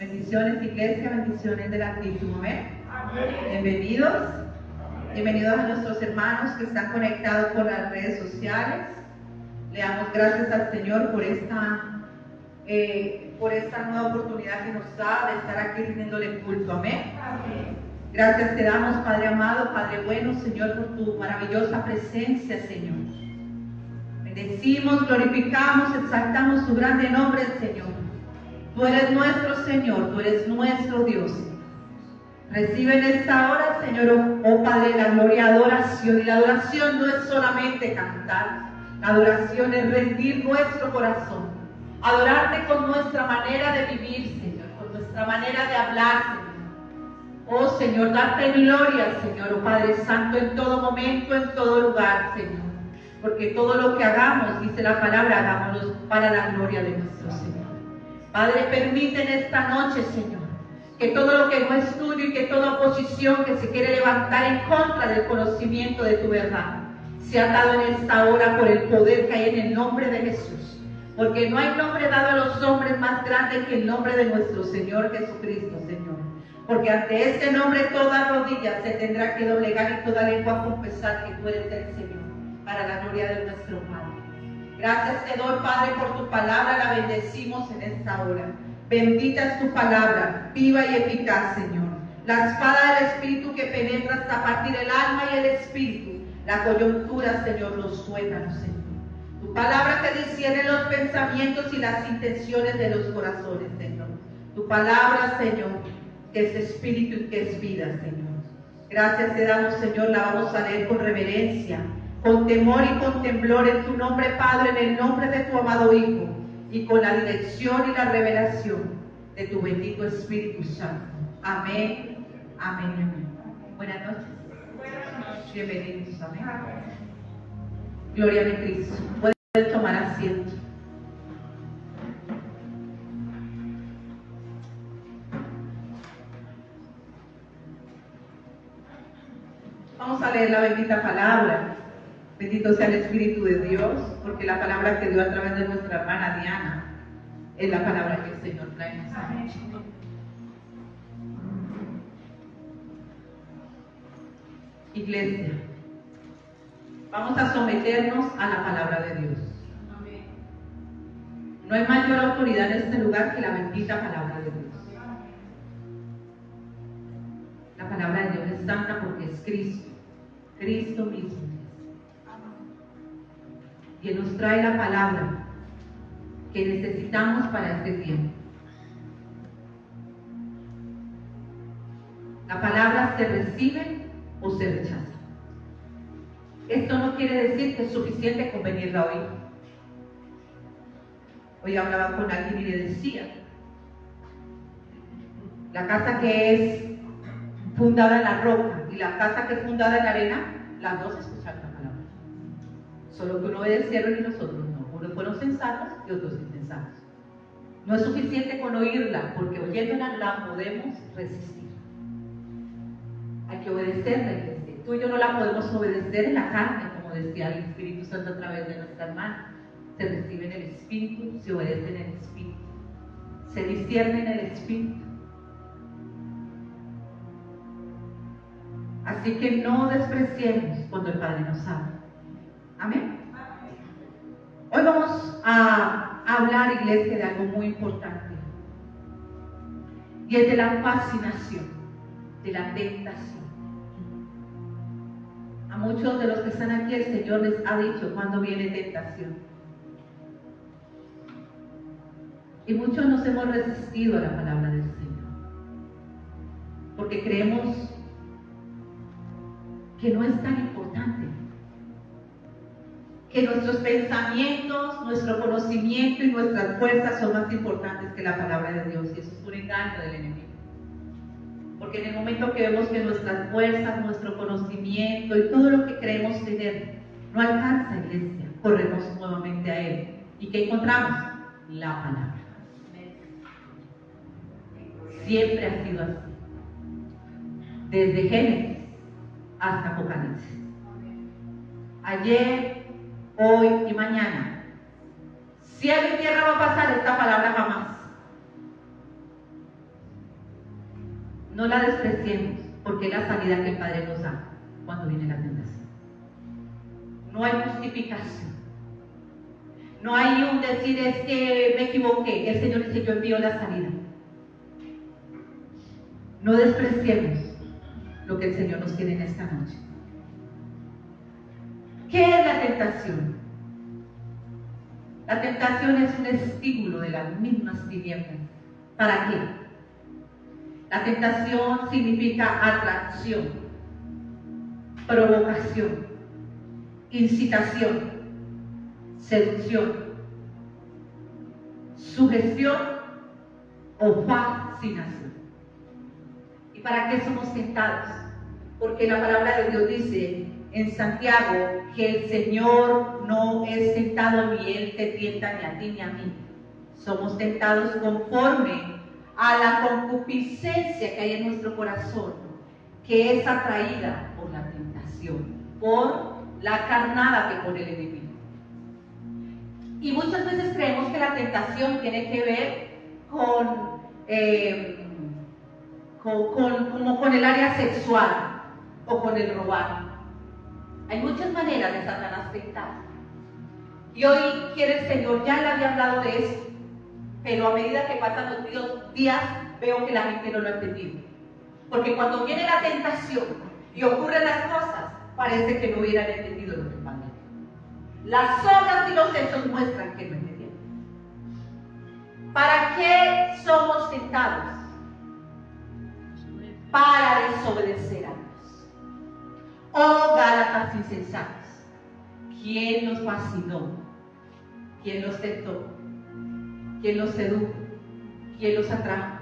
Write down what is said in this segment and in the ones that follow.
Bendiciones, iglesia, bendiciones del Altísimo. Amén. Amén. Bienvenidos. Bienvenidos a nuestros hermanos que están conectados por las redes sociales. Le damos gracias al Señor por esta nueva oportunidad que nos da de estar aquí rindiéndole culto. Amén. Amén. Gracias te damos, Padre amado, Padre bueno, Señor, por tu maravillosa presencia, Señor. Bendecimos, glorificamos, exaltamos tu grande nombre, Señor. Tú eres nuestro Señor, tú eres nuestro Dios. Recibe en esta hora, Señor, oh Padre, la gloria, adoración. Y la adoración no es solamente cantar. La adoración es rendir nuestro corazón. Adorarte con nuestra manera de vivir, Señor, con nuestra manera de hablar, Señor. Oh Señor, darte gloria, Señor, oh Padre Santo, en todo momento, en todo lugar, Señor. Porque todo lo que hagamos, dice la palabra, hagámoslo para la gloria de nuestro Señor. Padre, permite en esta noche, Señor, que todo lo que no es tuyo y que toda oposición que se quiere levantar en contra del conocimiento de tu verdad, sea dado en esta hora por el poder que hay en el nombre de Jesús. Porque no hay nombre dado a los hombres más grande que el nombre de nuestro Señor Jesucristo, Señor. Porque ante este nombre toda rodilla se tendrá que doblegar y toda lengua confesar que tú eres el Señor, para la gloria de nuestro Padre. Gracias te doy, Padre, por tu palabra, la bendecimos en esta hora. Bendita es tu palabra, viva y eficaz, Señor. La espada del Espíritu que penetra hasta partir el alma y el Espíritu, la coyuntura, Señor, los tuétanos, Señor. Tu palabra que discierne los pensamientos y las intenciones de los corazones, Señor. Tu palabra, Señor, que es Espíritu y que es vida, Señor. Gracias te damos, Señor, la vamos a leer con reverencia, con temor y con temblor en tu nombre, Padre, en el nombre de tu amado Hijo, y con la dirección y la revelación de tu bendito Espíritu Santo. Amén, amén, amén. Buenas noches. Bienvenidos, amén. Gloria a Cristo. Pueden tomar asiento. Vamos a leer la bendita palabra. Bendito sea el Espíritu de Dios, porque la palabra que dio a través de nuestra hermana Diana es la palabra que el Señor trae en esta noche. Iglesia, vamos a someternos a la palabra de Dios. No hay mayor autoridad en este lugar que la bendita palabra de Dios. La palabra de Dios es santa porque es Cristo, Cristo mismo. Y Él nos trae la palabra que necesitamos para este tiempo. La palabra se recibe o se rechaza. Esto no quiere decir que es suficiente con venirla a oír. Hoy hablaba con alguien y le decía, la casa que es fundada en la roca y la casa que es fundada en la arena, las dos escuchan la palabra. Solo que uno obedecieron y nosotros no. Unos fueron sensatos y otros insensatos. No es suficiente con oírla, porque oyéndola la podemos resistir. Hay que obedecerla, iglesia. Tú y yo no la podemos obedecer en la carne, como decía el Espíritu Santo a través de nuestra hermana. Se recibe en el Espíritu, se obedece en el Espíritu, se discierne en el Espíritu. Así que no despreciemos cuando el Padre nos habla. Amén. Hoy vamos a hablar, iglesia, de algo muy importante. Y es de la fascinación, de la tentación. A muchos de los que están aquí el Señor les ha dicho cuando viene tentación. Y muchos nos hemos resistido a la palabra del Señor. Porque creemos que no es tan importante. Que nuestros pensamientos, nuestro conocimiento y nuestras fuerzas son más importantes que la palabra de Dios. Y eso es un engaño del enemigo. Porque en el momento que vemos que nuestras fuerzas, nuestro conocimiento y todo lo que creemos tener no alcanza, iglesia, corremos nuevamente a Él. ¿Y qué encontramos? La palabra. Siempre ha sido así. Desde Génesis hasta Apocalipsis. Ayer, hoy y mañana. Cielo y tierra va a pasar, esta palabra jamás. No la despreciemos, porque es la sanidad que el Padre nos da cuando viene la tentación. No hay justificación. No hay un decir, es que me equivoqué. El Señor dice, yo envío la sanidad. No despreciemos lo que el Señor nos tiene en esta noche. ¿Qué es la tentación? La tentación es un estímulo de las mismas tinieblas. ¿Para qué? La tentación significa atracción, provocación, incitación, seducción, sugestión o fascinación. ¿Y para qué somos tentados? Porque la palabra de Dios dice en Santiago que el Señor no es tentado ni Él te tienta ni a ti ni a mí. Somos tentados conforme a la concupiscencia que hay en nuestro corazón, que es atraída por la tentación, por la carnada que pone el enemigo. Y muchas veces creemos que la tentación tiene que ver con el área sexual o con el robar. Hay muchas maneras de Satanás tentar. Y hoy quiere el Señor, ya le había hablado de esto, pero a medida que pasan los días veo que la gente no lo ha entendido. Porque cuando viene la tentación y ocurren las cosas, parece que no hubieran entendido lo que pasa. Las obras y los hechos muestran que no entendieron. ¿Para qué somos tentados? Para desobedecer a Dios. Oh Gálatas insensatos, ¿quién los fascinó? ¿Quién los tentó? ¿Quién los sedujo? ¿Quién los atrajo?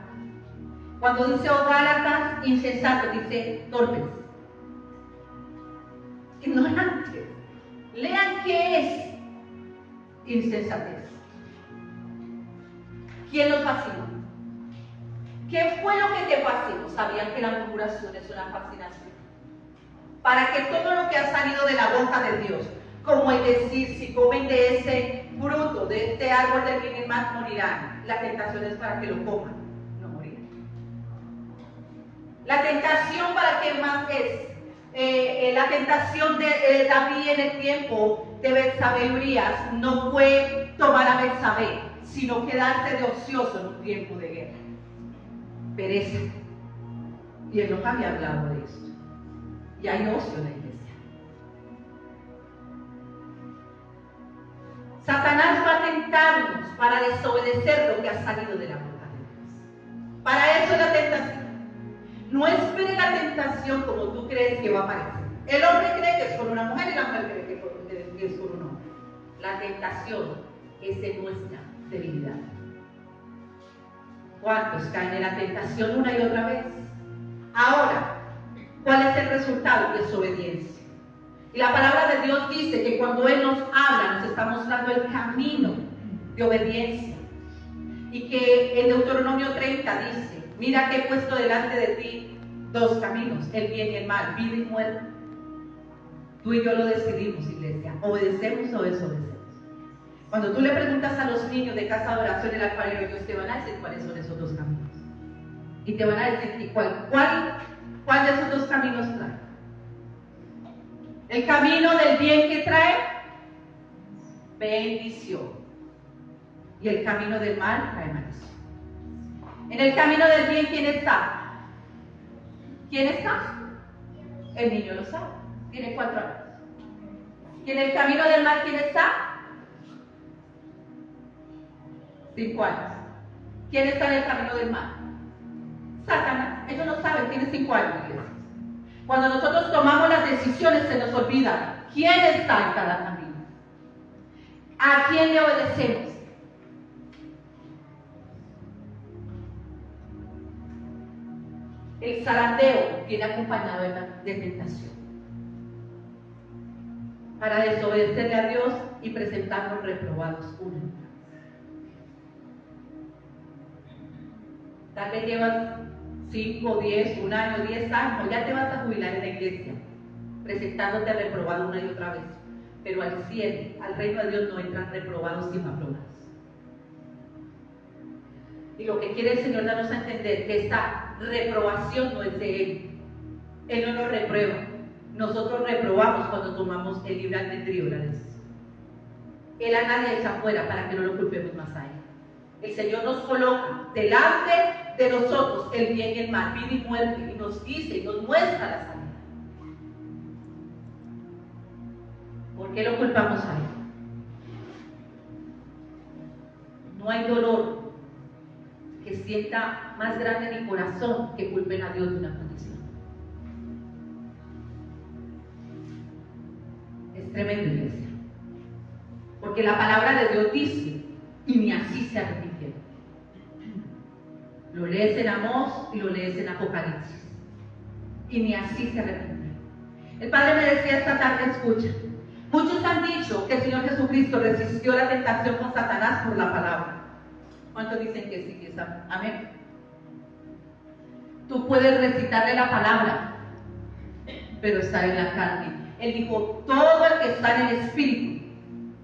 Cuando dice oh Gálatas insensatos, dice torpes, ignorantes. Lean qué es insensatez. ¿Quién los fascinó? ¿Qué fue lo que te fascinó? ¿Sabían que la murmuración es una fascinación? Para que todo lo que ha salido de la boca de Dios, como el decir, si comen de ese fruto, de este árbol del bien y mal, morirán. La tentación es para que lo coman, no morirán. La tentación, ¿para qué más es? La tentación de David en el tiempo de Betsabé y Urías no fue tomar a Betsabé, sino quedarse de ocioso en un tiempo de guerra. Pereza. Y él nos había hablado de esto. Y hay ocio en la iglesia. Satanás va a tentarnos para desobedecer lo que ha salido de la boca de Dios. Para eso es la tentación. No espere la tentación como tú crees que va a aparecer. El hombre cree que es con una mujer y la mujer cree que es con un hombre. La tentación es de nuestra debilidad. ¿Cuántos caen en la tentación una y otra vez? Ahora, ¿cuál es el resultado? Desobediencia. Y la palabra de Dios dice que cuando Él nos habla, nos está mostrando el camino de obediencia. Y que en Deuteronomio 30 dice, mira que he puesto delante de ti dos caminos, el bien y el mal, vida y muerte. Tú y yo lo decidimos, iglesia. ¿Obedecemos o desobedecemos? Cuando tú le preguntas a los niños de casa de oración en el alfarero, ellos te van a decir cuáles son esos dos caminos. Y te van a decir cuál de esos dos caminos trae. El camino del bien que trae bendición. Y el camino del mal trae maldición. En el camino del bien, ¿quién está? ¿Quién está? El niño lo sabe. Tiene 4 años. ¿Y en el camino del mal quién está? 5 años. ¿Quién está en el camino del mal? Satanás. Ellos no saben, tiene 5 años. Cuando nosotros tomamos las decisiones se nos olvida quién está en cada camino. ¿A quién le obedecemos? El zarandeo viene acompañado de tentación. Para desobedecerle a Dios y presentarnos reprobados una y otra vez. Tal vez llevas 5, 10, 1 año, 10 años, ya te vas a jubilar en la iglesia, presentándote reprobado una y otra vez. Pero al cielo, al reino de Dios no entran reprobados sino aprobados. Y lo que quiere el Señor darnos a entender, que esta reprobación no es de Él. Él no nos reprueba. Nosotros reprobamos cuando tomamos el libre albedrío, la decisión. Él a nadie echa afuera para que no lo culpemos más a Él. El Señor nos coloca delante de nosotros el bien y el mal, vida y muerte, y nos dice y nos muestra la salida. ¿Por qué lo culpamos a Él? No hay dolor que sienta más grande en mi corazón que culpen a Dios de una condición. Es tremendo, iglesia. Porque la palabra de Dios dice, y ni así se arrepintieron. Lo lees en Amós y lo lees en Apocalipsis. Y ni así se arrepintieron. El Padre me decía esta tarde, escucha, muchos han dicho que el Señor Jesucristo resistió la tentación con Satanás por la palabra. ¿Cuántos dicen que sí, que es amén? Tú puedes recitarle la palabra, pero estar en la carne. Él dijo, todo el que está en el Espíritu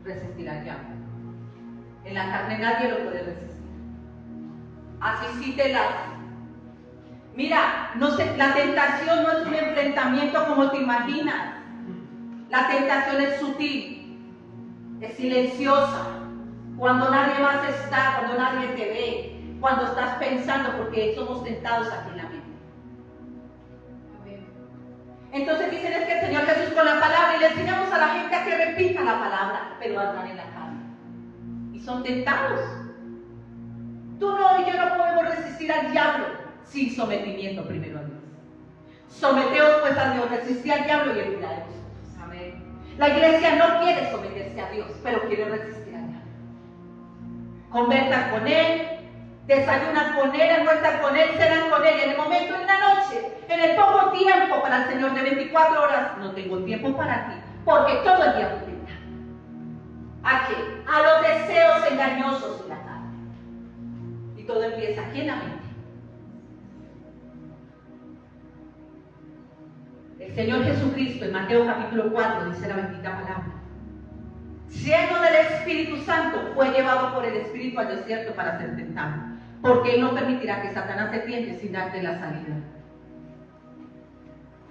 resistirá al diablo. En la carne nadie lo puede resistir. Así sí te la... Mira, la tentación no es un enfrentamiento como te imaginas. La tentación es sutil, es silenciosa. Cuando nadie más está, cuando nadie te ve, cuando estás pensando, porque somos tentados aquí en la mente. Entonces dicen es que el Señor Jesús con la palabra, y le enseñamos a la gente a que repita la palabra, pero andan en la carne. Y son tentados. Tú no y yo no podemos resistir al diablo sin sometimiento primero a Dios. Someteos pues a Dios, resistid al diablo y él huirá de vosotros. Amén. La iglesia no quiere someterse a Dios, pero quiere resistir. Conversan con Él, desayunan con Él, almuerzan con Él, cenan con Él. Y en el momento, en la noche, en el poco tiempo para el Señor de 24 horas, no tengo tiempo para ti, porque todo el día me tenta. ¿A qué? A los deseos engañosos de la carne. Y todo empieza aquí en la mente. El Señor Jesucristo en Mateo capítulo 4 dice la bendita palabra. Lleno del Espíritu Santo, fue llevado por el Espíritu al desierto para ser tentado, porque Él no permitirá que Satanás se tiente sin darte la salida.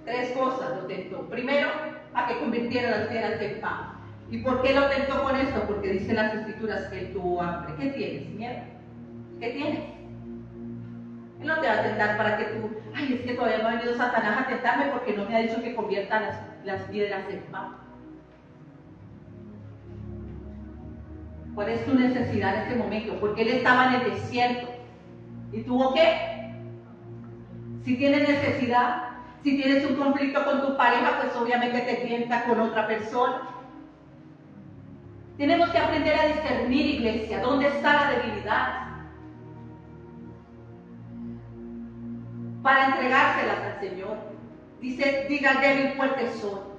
3 cosas lo tentó. Primero, a que convirtiera las piedras en pan. ¿Y por qué lo tentó con esto? Porque dicen las Escrituras que Él tuvo hambre. ¿Qué tienes? ¿Miedo? ¿Qué tienes? Él no te va a tentar para que tú, ay, es que todavía no ha venido Satanás a tentarme porque no me ha dicho que convierta las piedras en pan. ¿Cuál es tu necesidad en este momento? Porque Él estaba en el desierto. ¿Y tuvo qué? Si tienes necesidad, si tienes un conflicto con tu pareja, pues obviamente te tienta con otra persona. Tenemos que aprender a discernir, iglesia, dónde está la debilidad, para entregárselas al Señor. Dice, diga al débil, fuerte soy.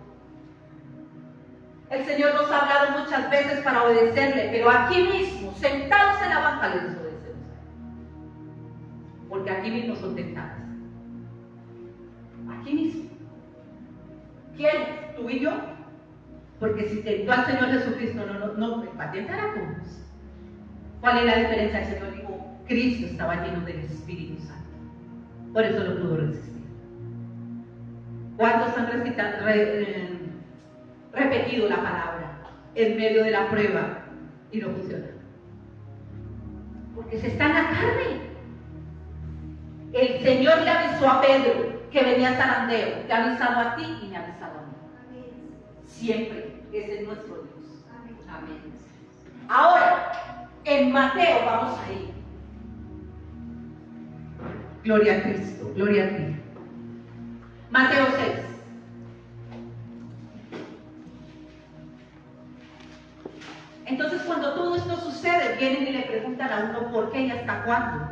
El Señor nos ha hablado muchas veces para obedecerle, pero aquí mismo, sentados en la banca, le desobedecemos. Porque aquí mismo son tentados. Aquí mismo. ¿Quién? ¿Tú y yo? Porque si tentó al Señor Jesucristo, no va a tentar a todos. ¿Cuál es la diferencia? El Señor dijo, Cristo estaba lleno del Espíritu Santo. Por eso lo pudo resistir. ¿Cuántos han repetido la palabra en medio de la prueba y no funciona? Porque se está en la carne. El Señor le avisó a Pedro que venía zarandeo, te ha avisado a ti y me ha avisado a mí. Siempre, ese es nuestro Dios. Amén. Ahora, en Mateo vamos a ir. Gloria a Cristo, gloria a ti. Mateo 6. Entonces, cuando todo esto sucede, vienen y le preguntan a uno por qué y hasta cuándo.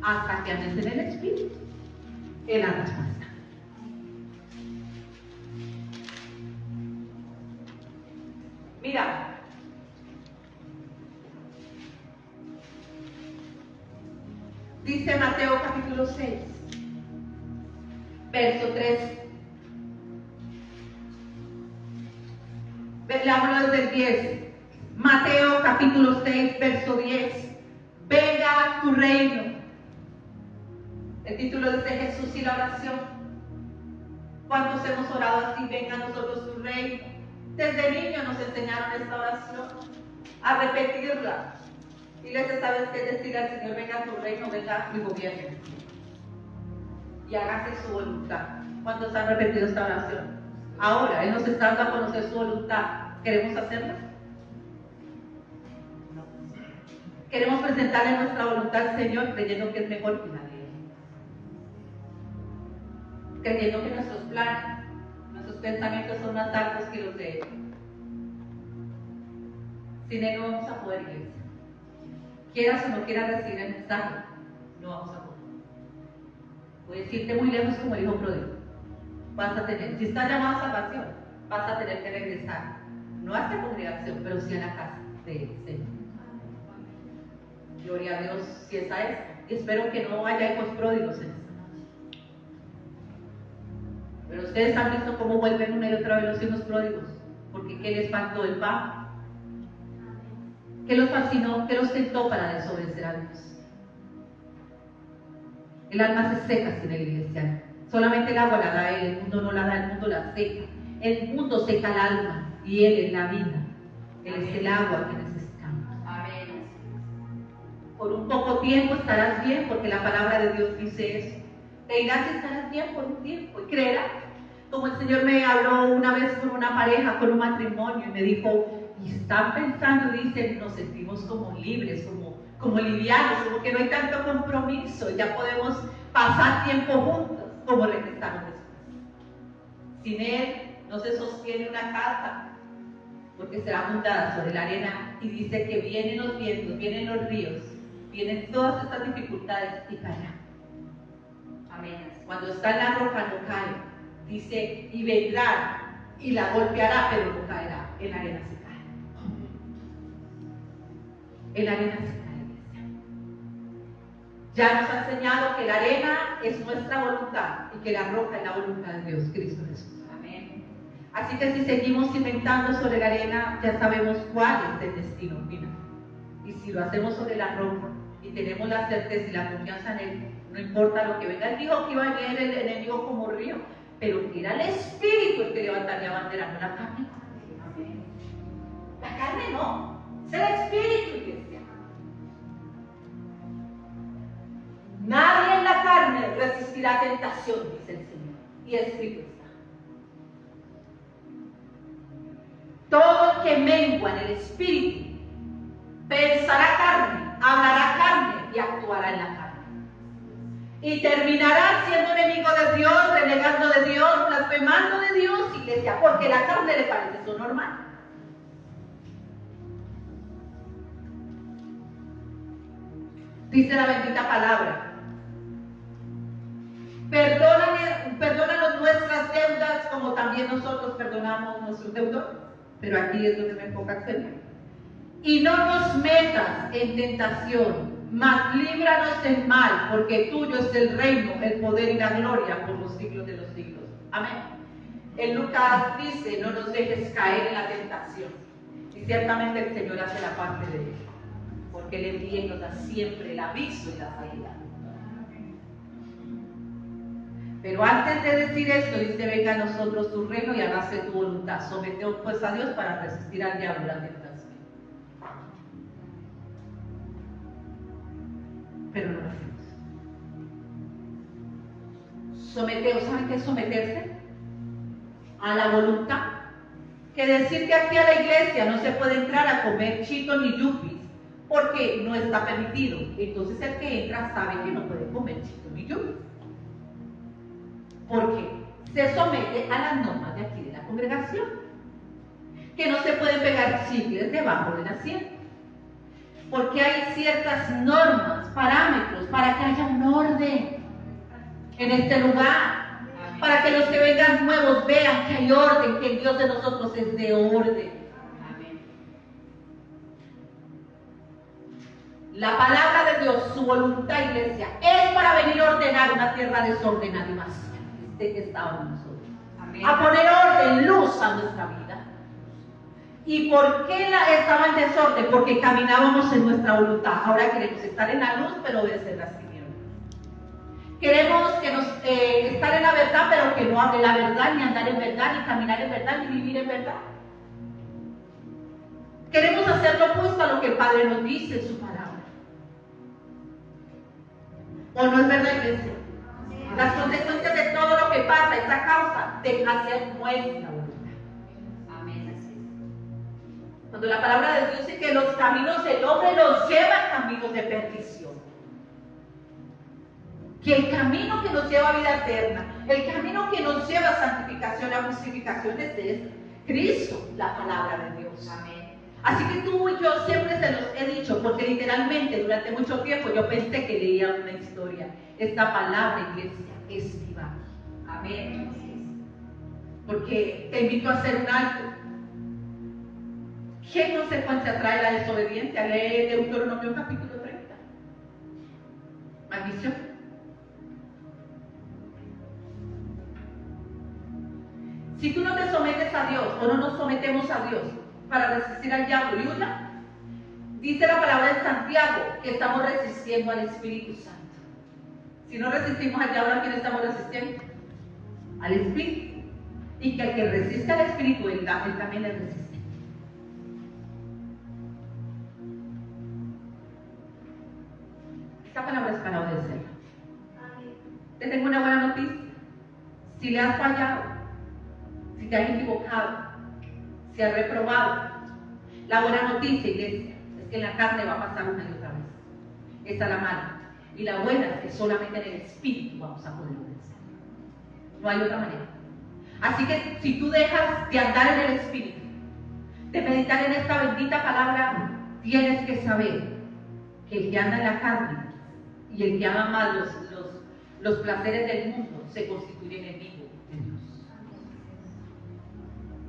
Hasta que andes en el Espíritu. Es la respuesta. Mira, dice Mateo capítulo 6, verso 3. Leámoslo desde el 10. Mateo capítulo 6, verso 10. Venga tu reino. El título dice Jesús y la oración. ¿Cuántos hemos orado así? Venga a nosotros tu reino. Desde niños nos enseñaron esta oración, a repetirla. Iglesia, ¿sabes qué decir al Señor? Venga a tu reino, venga a mi gobierno. Y hágase su voluntad. ¿Cuántos han repetido esta oración? Ahora, Él nos está dando a conocer su voluntad. ¿Queremos hacerla? No. Queremos presentarle nuestra voluntad al Señor creyendo que es mejor que la de Él. Creyendo que nuestros planes, nuestros pensamientos son más altos que los de Él. Sin Él no vamos a poder, iglesia. Quieras o no quieras recibir el mensaje, no vamos a poder. Puedes irte muy lejos como el hijo pródigo. Vas a tener, si estás llamado a salvación, vas a tener que regresar. No a esta congregación, pero sí a la casa del Señor. Gloria a Dios, si esa es. Y espero que no haya hijos pródigos en esta noche. Pero ustedes han visto cómo vuelven una y otra vez los hijos pródigos. Porque ¿qué les faltó? El pan. ¿Qué los fascinó? ¿Qué los tentó para desobedecer a Dios? El alma se seca sin el cristiano. Solamente el agua la da Él, el mundo no la da, el mundo la seca. El mundo seca el alma y Él es la vida. Él es el agua que necesitamos. Amén. Por un poco tiempo estarás bien, porque la palabra de Dios dice eso. Te dirás que estarás bien por un tiempo y creerás. Como el Señor me habló una vez con una pareja, con un matrimonio, y me dijo, y están pensando, dicen, nos sentimos como libres, como livianos, como que no hay tanto compromiso, ya podemos pasar tiempo juntos, como regresamos después. Sin Él no se sostiene una casa, porque será fundada sobre la arena, y dice que vienen los vientos, vienen los ríos, vienen todas estas dificultades y caerán. Amén. Cuando está en la roca no cae. Dice, y vendrá y la golpeará, pero no caerá. En la arena se cae. En la arena se cae, iglesia. Ya nos ha enseñado que la arena es nuestra voluntad y que la roca es la voluntad de Dios, Cristo Jesús. Amén. Así que si seguimos inventando sobre la arena, ya sabemos cuál es el destino final. Y si lo hacemos sobre la roca y tenemos la certeza y la confianza en Él, no importa lo que venga. Él dijo que iba a venir el enemigo como río, pero que era el Espíritu el que levantaría bandera, no la carne. La carne no, es el Espíritu, iglesia. Nadie en la carne resistirá tentación, dice el Señor, y escrito está. Todo el que mengua en el Espíritu pensará carne, hablará carne y actuará en la carne. Y terminará siendo enemigo de Dios, renegando de Dios, blasfemando de Dios, iglesia, porque la carne le parece eso normal. Dice la bendita palabra. Perdónanos nuestras deudas como también nosotros perdonamos nuestros deudores. Pero aquí es donde me enfoca el Señor. Y no nos metas en tentación, mas líbranos del mal, porque tuyo es el reino, el poder y la gloria por los siglos de los siglos. Amén. En Lucas dice, no nos dejes caer en la tentación. Y ciertamente el Señor hace la parte de Él, porque Él envía y nos da siempre el aviso y la salida. Pero antes de decir esto, dice, venga a nosotros tu reino y hágase tu voluntad. Someteos pues a Dios para resistir al diablo la tentación. Pero no lo hacemos. Someteos, ¿saben qué es someterse? A la voluntad. Que decir que aquí a la iglesia no se puede entrar a comer chito ni yupis, porque no está permitido. Entonces el que entra sabe que no puede comer chito ni yupis. Porque se somete a las normas de aquí de la congregación. Que no se pueden pegar chicles debajo del asiento. Porque hay ciertas normas, parámetros, para que haya un orden en este lugar. Para que los que vengan nuevos vean que hay orden, que el Dios de nosotros es de orden. Amén. La palabra de Dios, su voluntad, iglesia, es para venir a ordenar una tierra desordenada y vacía. Que estaba en nosotros. Amén. A poner orden, luz a nuestra vida. ¿Y por qué estaba en desorden? Porque caminábamos en nuestra voluntad. Ahora queremos estar en la luz, pero obedecer las tinieblas. Queremos estar en la verdad, pero que no hable la verdad, ni andar en verdad, ni caminar en verdad, ni vivir en verdad. Queremos hacer lo opuesto a lo que el Padre nos dice en su palabra. ¿O no es verdad, iglesia? Las consecuencias de todo lo que pasa es a causa de hacer nuestra voluntad. Amén. Cuando la palabra de Dios dice que los caminos del hombre los lleva a caminos de perdición. Que el camino que nos lleva a vida eterna, el camino que nos lleva a santificación, a justificación es de Cristo, la palabra de Dios. Amén. Así que tú y yo siempre se los he dicho, porque literalmente durante mucho tiempo yo pensé que leía una historia. Esta palabra, iglesia, es viva. Amén. Porque te invito a hacer un alto. ¿Qué consecuencia trae la desobediencia? Lee Deuteronomio capítulo 30. Maldición. Si tú no te sometes a Dios o no nos sometemos a Dios para resistir al diablo y huya, dice la palabra de Santiago que estamos resistiendo al Espíritu Santo. Si no resistimos al diablo, ¿a quién estamos resistiendo? Al Espíritu. Y que el que resiste al Espíritu, él también le resiste. Esta palabra es para obedecerla. Te tengo una buena noticia. Si le has fallado, si te has equivocado, si has reprobado, la buena noticia, iglesia, es que en la carne va a pasar una y otra vez. Esa es la mala. Y la buena es que solamente en el Espíritu vamos a poder obedecer. No hay otra manera. Así que si tú dejas de andar en el Espíritu, de meditar en esta bendita palabra, tienes que saber que el que anda en la carne y el que ama más los placeres del mundo se constituye enemigo de Dios.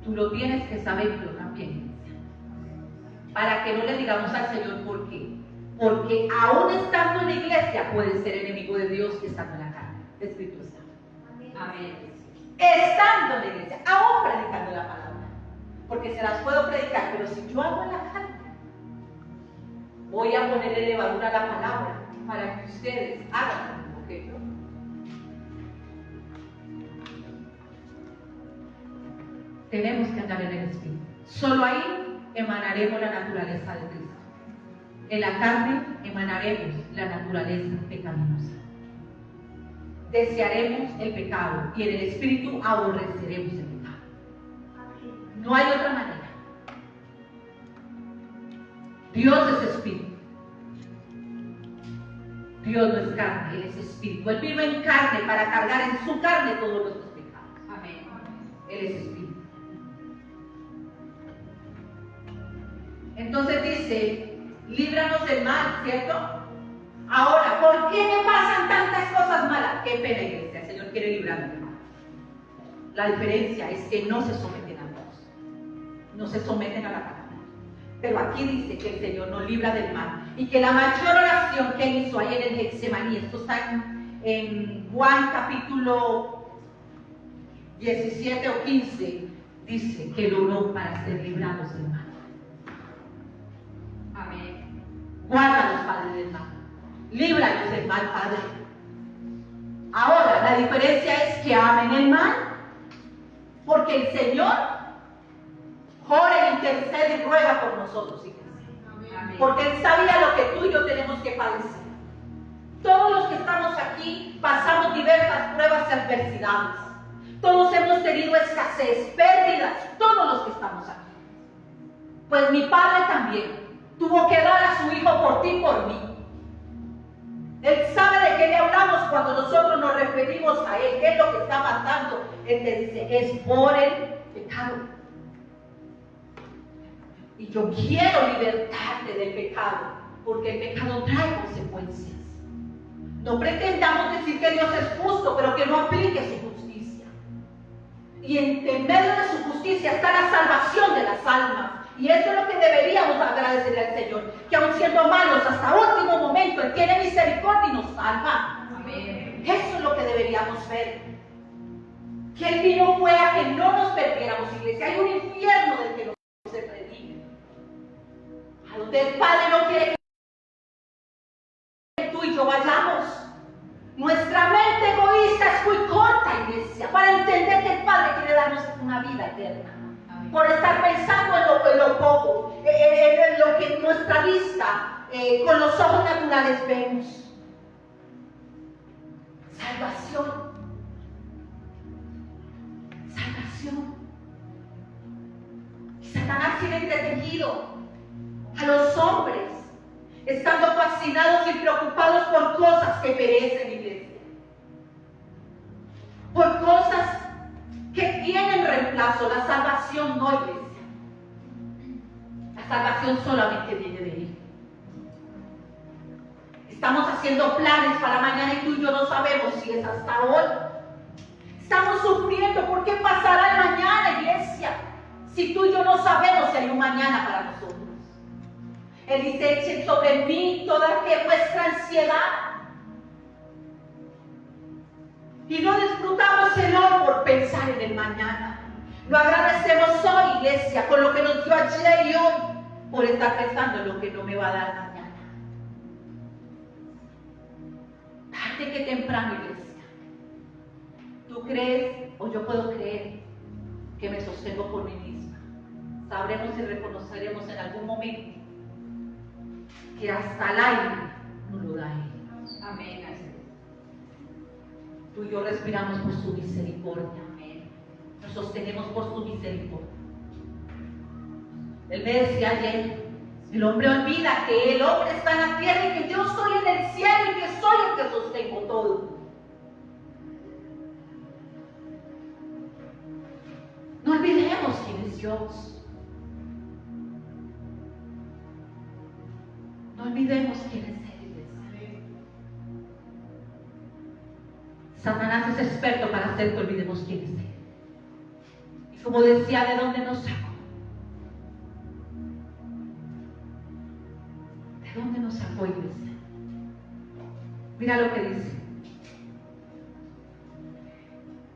Tú lo tienes que saber, pero también, para que no le digamos al Señor por qué. Porque aún estando en la iglesia puedes ser enemigo de Dios estando en la carne. Espíritu Santo. Amén. Estando en la iglesia, aún predicando la palabra. Porque se las puedo predicar, pero si yo hago en la carne, voy a ponerle levadura a la palabra para que ustedes hagan lo mismo que yo. Tenemos que andar en el Espíritu. Solo ahí emanaremos la naturaleza de Cristo. En la carne emanaremos la naturaleza pecaminosa. Desearemos el pecado y en el Espíritu aborreceremos el pecado. No hay otra manera. Dios es Espíritu. Dios no es carne, Él es Espíritu. Él vino en carne para cargar en su carne todos nuestros pecados. Amén. Él es Espíritu. Entonces dice, líbranos del mal, ¿cierto? Ahora, ¿por qué me pasan tantas cosas malas? Qué pena, iglesia, el Señor quiere librarme del mal. La diferencia es que no se someten a Dios, no se someten a la palabra. Pero aquí dice que el Señor nos libra del mal y que la mayor oración que Él hizo ahí en el Getsemaní, esto está en Juan capítulo 17 o 15, dice que Él oró para ser librados del mal. Amén. Guárdanos, Padre, del mal. Líbranos del mal, Padre. Ahora, la diferencia es que amen el mal, porque el Señor ora, intercede y ruega por nosotros, iglesia. Porque Él sabía lo que tú y yo tenemos que padecer. Todos los que estamos aquí pasamos diversas pruebas y adversidades. Todos hemos tenido escasez, pérdidas, todos los que estamos aquí. Pues mi Padre también tuvo que dar a su Hijo por ti y por mí. Él sabe de qué le hablamos cuando nosotros nos referimos a Él. ¿Qué es lo que está pasando? Él te dice, es por el pecado. Y yo quiero libertarte del pecado, porque el pecado trae consecuencias. No pretendamos decir que Dios es justo, pero que no aplique su justicia. Y en medio de su justicia está la salvación de las almas. Y eso es lo que deberíamos agradecerle al Señor, que aun siendo malos hasta último momento, Él tiene misericordia y nos salva. Amén. Eso es lo que deberíamos ver. Que Él vino fue a que no nos perdiéramos, iglesia. Hay un infierno del que no se predica. A donde el Padre no quiere que tú y yo vayamos. Nuestra mente egoísta, escucha una vida eterna. Por estar pensando en lo poco, en lo que nuestra vista, con los ojos naturales vemos. Salvación. Salvación. Y Satanás tiene entretejido a los hombres, estando fascinados y preocupados por cosas que perecen, iglesia. Por cosas que tienen reemplazo. La salvación no, iglesia. La salvación solamente viene de Él. Estamos haciendo planes para mañana y tú y yo no sabemos si es hasta hoy. Estamos sufriendo. ¿Por qué pasará el mañana, iglesia? Si tú y yo no sabemos si hay un mañana para nosotros. Él dice: echen sobre mí toda que vuestra ansiedad. Y no disfrutamos el hoy por pensar en el mañana. Lo agradecemos hoy, iglesia, con lo que nos dio ayer y hoy, por estar pensando en lo que no me va a dar mañana. Tarde que temprano, iglesia. ¿Tú crees o yo puedo creer que me sostengo por mí misma? Sabremos y reconoceremos en algún momento que hasta el aire nos lo da Él. Amén. Tú y yo respiramos por su misericordia. Amén. Nos sostenemos por su misericordia. Él me decía ayer: el hombre olvida que el hombre está en la tierra y que yo estoy en el cielo y que soy el que sostengo todo. No olvidemos quién es Dios. No olvidemos quién es Él. Satanás es experto para hacer que olvidemos quién es Él. Y como decía, ¿de dónde nos sacó? ¿De dónde nos sacó, iglesia? Mira lo que dice.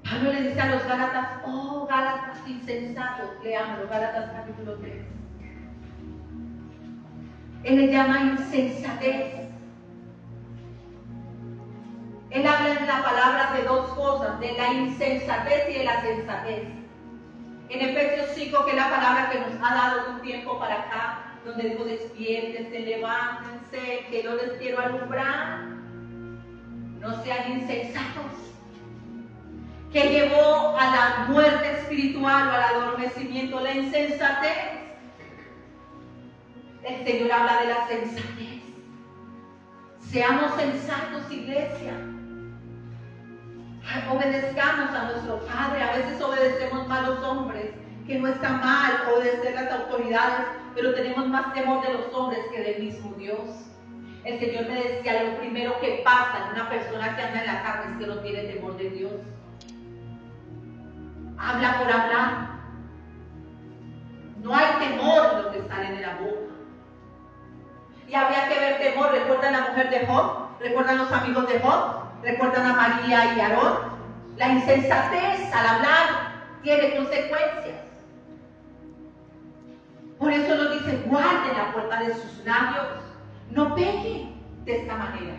Pablo le dice a los Gálatas: oh Gálatas insensatos, leámoslo, Gálatas capítulo 3. Él le llama insensatez. Él habla en la palabra de dos cosas: de la insensatez y de la sensatez. En Efesios 5, que es la palabra que nos ha dado de un tiempo para acá, donde digo: despiértense, levántense, que yo les quiero alumbrar. No sean insensatos. Que llevó a la muerte espiritual o al adormecimiento la insensatez. El Señor habla de la sensatez. Seamos sensatos, iglesia. Obedezcamos a nuestro Padre. A veces obedecemos mal a los hombres, que no está mal obedecer las autoridades, pero tenemos más temor de los hombres que del mismo Dios. El Señor me decía: lo primero que pasa en una persona que anda en la carne es que no tiene temor de Dios. Habla por hablar. No hay temor en lo que sale de la boca. Y habría que ver temor. ¿Recuerdan a la mujer de Job? ¿Recuerdan los amigos de Job? ¿Recuerdan a María y Aarón? La insensatez al hablar tiene consecuencias. Por eso nos dice: guarden la puerta de sus labios. No pequen de esta manera.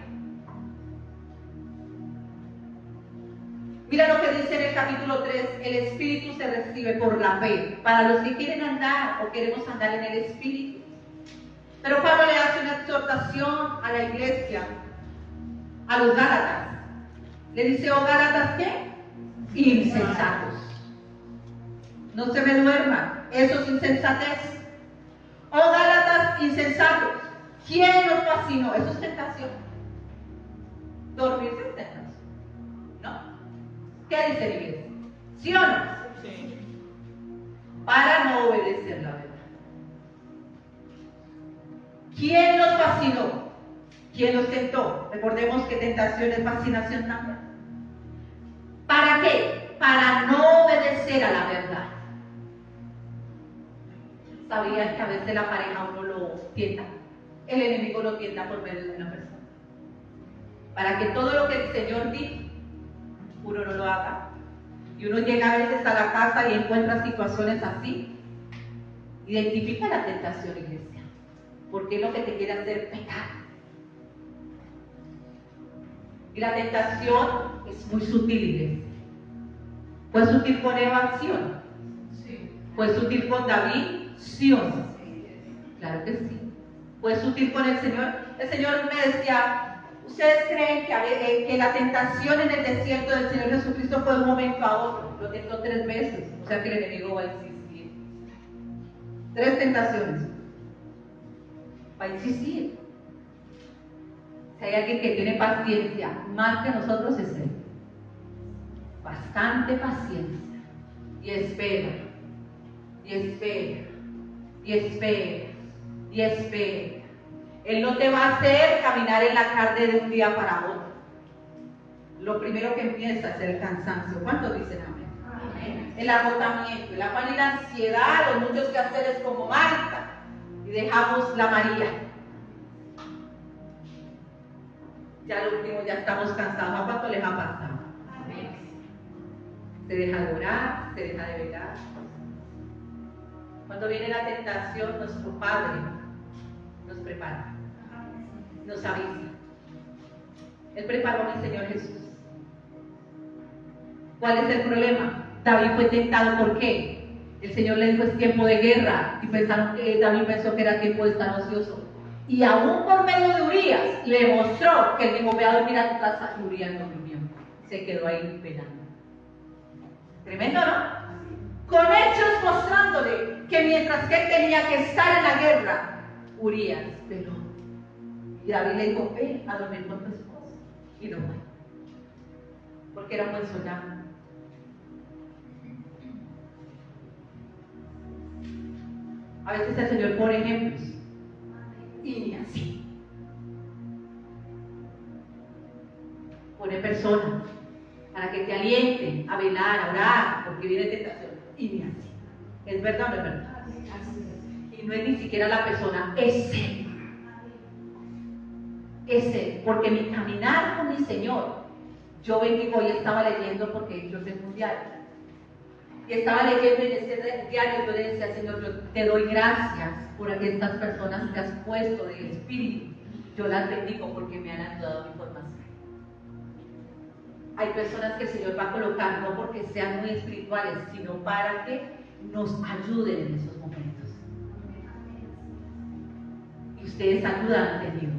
Mira lo que dice en el capítulo 3: el Espíritu se recibe por la fe, para los que quieren andar o queremos andar en el Espíritu. Pero Pablo le hace una exhortación a la iglesia, a los Gálatas. Le dice: oh Gálatas, ¿qué? Insensatos. No se me duerman, eso es insensatez. Oh Gálatas insensatos, ¿quién los fascinó? Eso es tentación. Dormirse es tentación, ¿no? ¿Qué dice la iglesia? ¿Sí o no? Sí. Para no obedecer la verdad. ¿Quién los fascinó? ¿Quién los tentó? Recordemos que tentación es fascinación también. ¿Para qué? Para no obedecer a la verdad. ¿Sabías que a veces la pareja uno lo tienta? El enemigo lo tienta por medio de una persona. Para que todo lo que el Señor dijo, uno no lo haga. Y uno llega a veces a la casa y encuentra situaciones así. Identifica la tentación, iglesia. Porque es lo que te quiere hacer pecar. Y la tentación es muy sutil, iglesia. Fue sutil con evasión. ¿Fue sutil con David? ¿Sí o no? Claro que sí. ¿Fue sutil con el Señor? El Señor me decía, ¿ustedes creen que la tentación en el desierto del Señor Jesucristo fue de un momento a otro? Lo tentó 3 veces, o sea que el enemigo va a insistir. 3 tentaciones. Va a insistir. Si hay alguien que tiene paciencia más que nosotros, es Él. Bastante paciencia. Y espera. Y espera. Y espera. Y espera. Él no te va a hacer caminar en la carne de un día para otro. Lo primero que empieza es el cansancio. ¿Cuántos dicen amén? Amén. El agotamiento, el afán y la ansiedad, los muchos quehaceres como Marta. Y dejamos la María. Ya lo último, ya estamos cansados. ¿A cuánto les ha pasado? Amén. Se deja de orar, se deja de velar. Cuando viene la tentación, nuestro Padre nos prepara, nos avisa. Él preparó a mi Señor Jesús. ¿Cuál es el problema? David fue tentado, ¿por qué? El Señor le dijo, es tiempo de guerra, y David pensó que era tiempo de estar ocioso. Y aún por medio de Urías, le mostró que él dijo, ve a dormir a tu casa, y Urías no durmió. Se quedó ahí velando. Tremendo, ¿no? Con hechos mostrándole que mientras que él tenía que estar en la guerra, Urías veló. Y David le dijo, ve a dormir con tu esposa. Y no fue. Porque era un buen soldado. A veces el Señor pone ejemplos. Y ni así. Pone personas para que te alienten a velar, a orar, porque viene tentación. Y ni así. ¿Es verdad o no es verdad? Y no es ni siquiera la persona, es Él. Es Él. Porque mi caminar con mi Señor, yo bendigo, hoy estaba leyendo porque yo tengo un diario. Y estaba leyendo en ese diario, yo le decía, Señor, yo te doy gracias por estas personas que has puesto del Espíritu. Yo las bendigo porque me han ayudado a mi formación. Hay personas que el Señor va a colocar no porque sean muy espirituales, sino para que nos ayuden en esos momentos. Y ustedes ayudan ante Dios.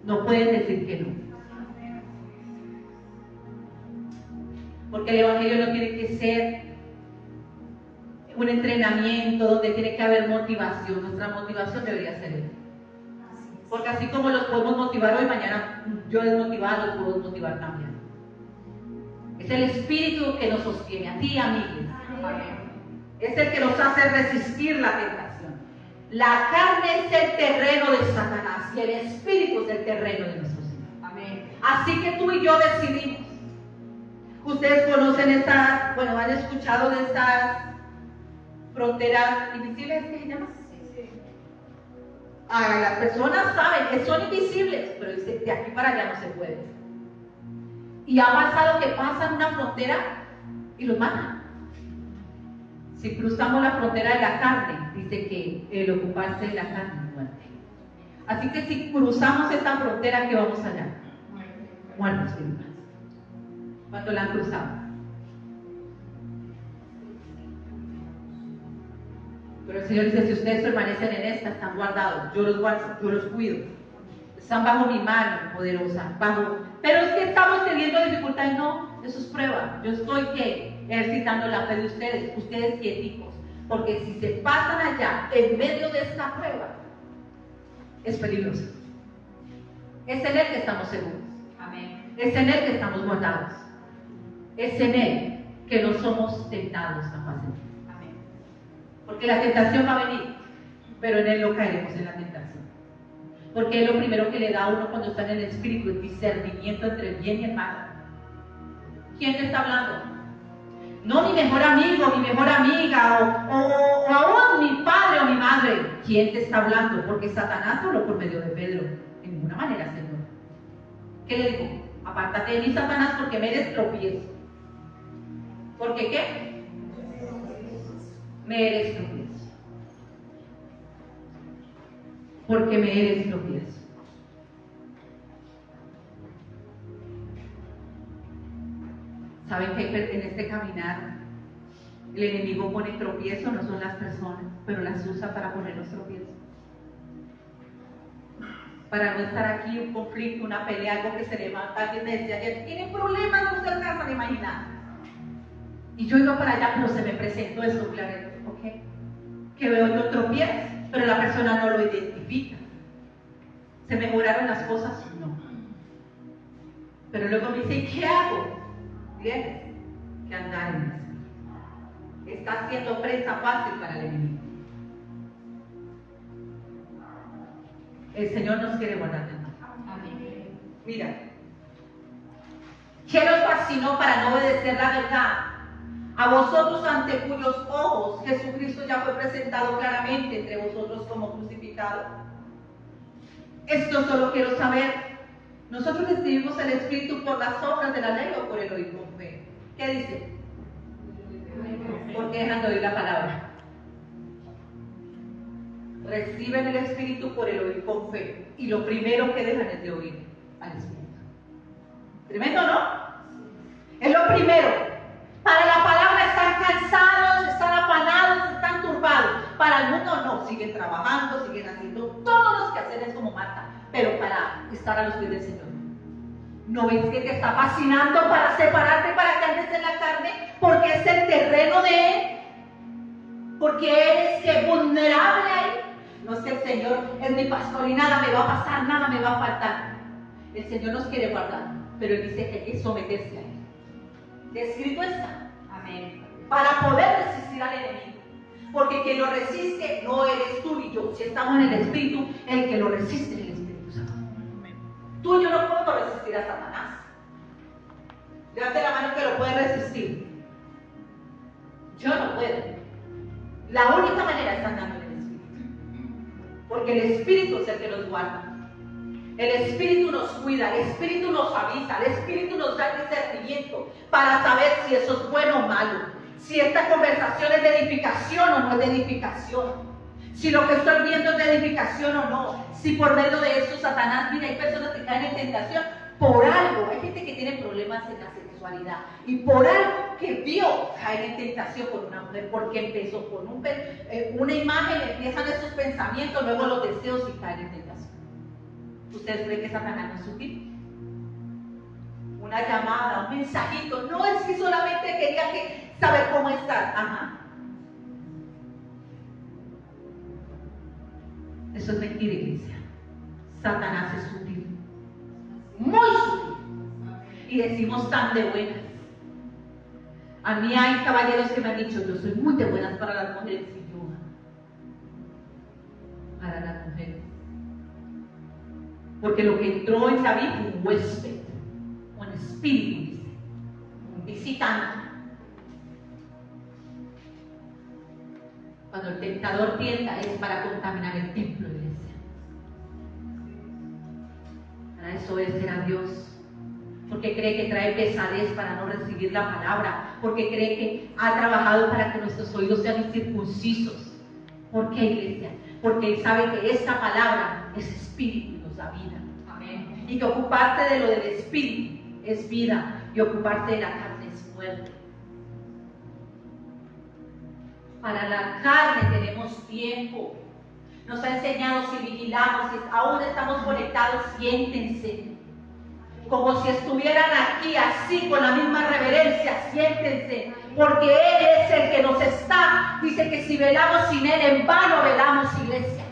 No pueden decir que no. Porque el Evangelio no tiene que ser un entrenamiento donde tiene que haber motivación. Nuestra motivación debería ser Él. Porque así como los podemos motivar hoy, mañana yo desmotivado los puedo motivar también. Es el Espíritu que nos sostiene, a ti y a mí. Es el que nos hace resistir la tentación. La carne es el terreno de Satanás y el Espíritu es el terreno de nuestro Señor. Amén. Así que tú y yo decidimos. Ustedes conocen estas, bueno, han escuchado de estas fronteras invisibles, ¿qué se llama? Sí. Las personas saben que son invisibles, pero de aquí para allá no se puede. Y ha pasado que pasan una frontera y los matan. Si cruzamos la frontera de la carne, dice que el ocuparse de la carne es muerte. Así que si cruzamos esta frontera, ¿qué vamos allá? Muerte espiritual. ¿Cuánto la han cruzado? Pero el Señor dice, si ustedes permanecen en esta, están guardados, yo los guardo, yo los cuido. Están bajo mi mano poderosa, pero es que estamos teniendo dificultades. No, eso es prueba. Yo estoy ejercitando la fe de ustedes quieticos, porque si se pasan allá en medio de esta prueba, es peligroso. Es en Él que estamos seguros. Amén. Es en Él que estamos guardados. Es en Él que no somos tentados tan fácilmente. Amén. Porque la tentación va a venir, pero en Él no caeremos en la tentación. Porque es lo primero que le da a uno cuando está en el Espíritu, el discernimiento entre el bien y el mal. ¿Quién te está hablando? No mi mejor amigo, mi mejor amiga, o aún mi padre o mi madre. ¿Quién te está hablando? Porque Satanás habló por medio de Pedro. De ninguna manera, Señor. ¿Qué le digo? Apártate de mí, Satanás, porque me eres tropiezo. ¿Por qué qué? Me eres tropiezo. Porque me eres tropiezo. ¿Saben que en este caminar El enemigo pone tropiezo, no son las personas, pero las usa para ponernos tropiezo. Para no estar aquí un conflicto, una pelea, algo que se levanta. Alguien me decía ayer, tienen problemas, no se alcanzan a imaginar. Y yo iba para allá, pero se me presentó eso, claro, ¿ok? Que veo yo tropiezo, pero la persona no lo identifica. ¿Se mejoraron las cosas? No. Pero luego me dice, ¿qué hago? Tienes que andar en eso. Está siendo presa fácil para el enemigo. El Señor nos quiere guardar de mal. Amén. Mira, ¿qué nos fascinó para no obedecer la verdad? A vosotros ante cuyos ojos Jesucristo ya fue presentado claramente entre vosotros como crucificado. Esto solo quiero saber. ¿Nosotros recibimos el Espíritu por las obras de la ley o por el oír con fe? ¿Qué dice? Porque dejan de oír la palabra. Reciben el Espíritu por el oír con fe. Y lo primero que dejan es de oír al Espíritu. ¿Tremendo, no? Es lo primero. Para la palabra están cansados, están afanados, están turbados. Para el mundo no, siguen trabajando, siguen haciendo todos los quehaceres como Marta, pero para estar a los pies del Señor. ¿No ves que te está fascinando para separarte, para que andes en la carne? Porque es el terreno de Él. Porque eres vulnerable ahí. No es que el Señor es mi pastor y nada me va a pasar, nada me va a faltar. El Señor nos quiere guardar, pero Él dice que hay que someterse a Él. Escrito está. Amén. Para poder resistir al enemigo. Porque quien lo resiste no eres tú ni yo. Si estamos en el Espíritu, el que lo resiste es el Espíritu Santo. Tú y yo no podemos resistir a Satanás. Levante la mano que lo puede resistir. Yo no puedo. La única manera es andando en el Espíritu. Porque el Espíritu es el que nos guarda. El Espíritu nos cuida, el Espíritu nos avisa, el Espíritu nos da discernimiento para saber si eso es bueno o malo, si esta conversación es de edificación o no es de edificación, si lo que estoy viendo es de edificación o no, si por medio de eso Satanás, mira, hay personas que caen en tentación por algo, hay gente que tiene problemas en la sexualidad y por algo que vio caer en tentación con una mujer, porque empezó con una imagen, empiezan esos pensamientos, luego los deseos y caen en tentación. ¿Ustedes creen que Satanás no es sutil? Una llamada, un mensajito. No, es que solamente quería saber cómo estás. Ajá. Eso es mentira, iglesia. Satanás es sutil. Muy sutil. Y decimos tan de buenas. A mí hay caballeros que me han dicho, yo soy muy de buenas para las mujeres. Y yo, para las mujeres. Porque lo que entró en David fue un huésped, un espíritu, dice, un visitante. Cuando el tentador tienta es para contaminar el templo, iglesia. Para desobedecer a Dios. Porque cree que trae pesadez para no recibir la palabra. Porque cree que ha trabajado para que nuestros oídos sean incircuncisos. ¿Por qué, iglesia? Porque Él sabe que esta palabra es espíritu. La vida, amén. Y que ocuparse de lo del espíritu es vida y ocuparse de la carne es muerte. Para la carne tenemos tiempo. Nos ha enseñado si vigilamos, si aún estamos conectados, siéntense. Como si estuvieran aquí así con la misma reverencia, siéntense. Porque Él es el que nos está. Dice que si velamos sin Él, en vano velamos, iglesia.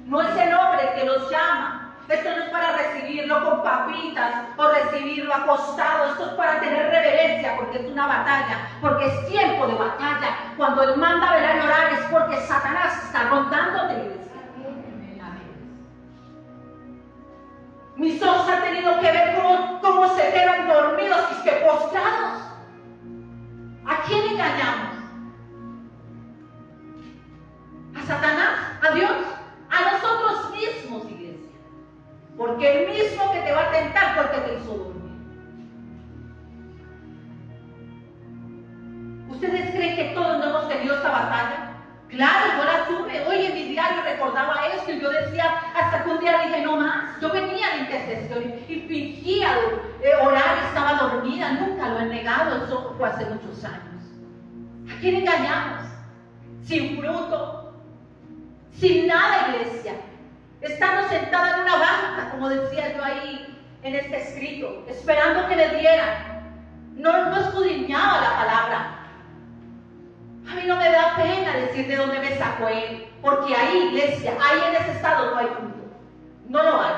No es el hombre el que los llama. Esto no es para recibirlo con papitas o recibirlo acostado. Esto es para tener reverencia porque es una batalla, porque es tiempo de batalla. Cuando Él manda a velar y orar es porque Satanás está rondándote, iglesia. Mis ojos han tenido que ver cómo se quedan dormidos y que postrados. ¿A quién engañamos? ¿A Satanás? ¿A Dios? A nosotros mismos, iglesia. Porque el mismo que te va a tentar fue el que te hizo dormir. ¿Ustedes creen que todos no hemos tenido esta batalla? Claro, yo la tuve. Hoy en mi diario recordaba esto y yo decía, hasta que un día dije, no más. Yo venía de intercesión y fingía orar, estaba dormida. Nunca lo he negado, eso fue hace muchos años. ¿A ¿A quién engañamos? Sin fruto, sin nada, iglesia. Estando sentada en una banca, como decía yo ahí en este escrito, esperando que me dieran. No escudriñaba la palabra. A mí no me da pena decir de dónde me sacó Él, porque ahí, iglesia, ahí en ese estado no hay fruto. No lo hay.